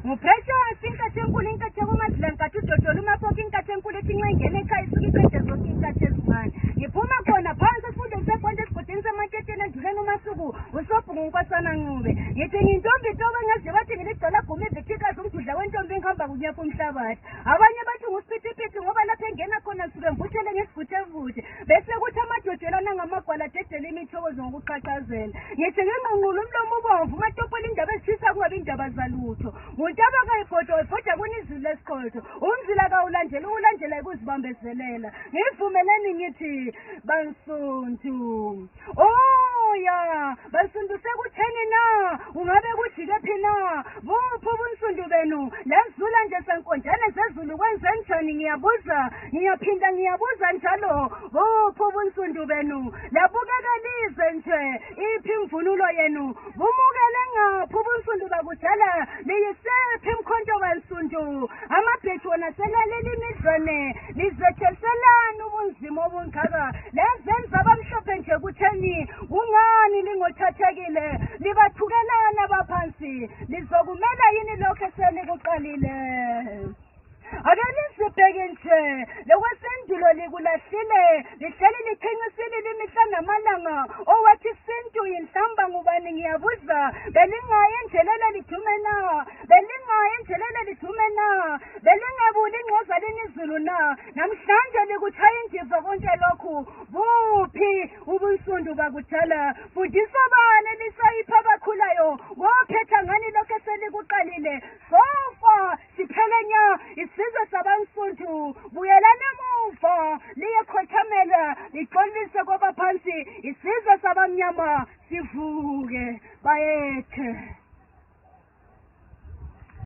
Pressure sinka tenkulu inkatheko madlanka tudodola umafoki inkathenkulu etinxengene ekhaya isuke iqede zonke inkathi ezimane. Ngiphuma khona phansi esifundweni seponto esigodini semaketeni enduleni umasuku usobhungu unkosana Ncube. Ngithi ngintombi tobe ngaze bathi ngilidala gume evicikazi umdudla wentombi engihamba kunyefa umhlabathi. Abanye bathi ngusiphithi ngoba lapha engena khona suke mvuthele ngesivuthe bese kuthi amadodolana ngamagwala dedela imithokozo ngokuqhaqhazela. Ngithi ngingqungqula umlomo ubomvu umatopoli indaba ezithisa kungabi indaba zalutho. Untaba kayifoto kunizulu lesiqotho. Umzila kawulandela ukuzibambezelela. Ngivumeleni ngithi Bansundu. Oh ya, Bansundu sekutheni na? Ungabe kujike phi na? Buphi ubunsundu benu? Lezula nje senkonjane zezulu kwenze njani ngiyabuza. Ngiyaphinda ngiyabuza njalo. Buphi ubunsundu benu? Labukeka lize nje iphi imvunulo yenu? Bumukele ngaphi ubunsundu bakudala? Liyisephi imkhonto kaNsundu? Amabhethi wona selaleli imidlwane lizetheselani ubunzima obungaka. Lezenza abamhlophe nje kutheni kungani lingothathekile libathukelana abaphansi lizokumela yini lokho esenikuqalile? Ake lisibheke nje lokwesendulo likulahlile lihleli liqhinisile limihla namalanga owathi isintu yinhlamba ngubani ngiyabuza belingaye endlelele lidume na belingaye endlelele lidume na belingebuli ingcoza linizulu na namhlanje likuthaya indiva konke lokhu buphi ubunsundu bakudala fundisa bani lisayipha abakhulayo ngophetha ngani lokho eselikuqalile sofa siphelenya isizwe sabansundu buyelana emuva liye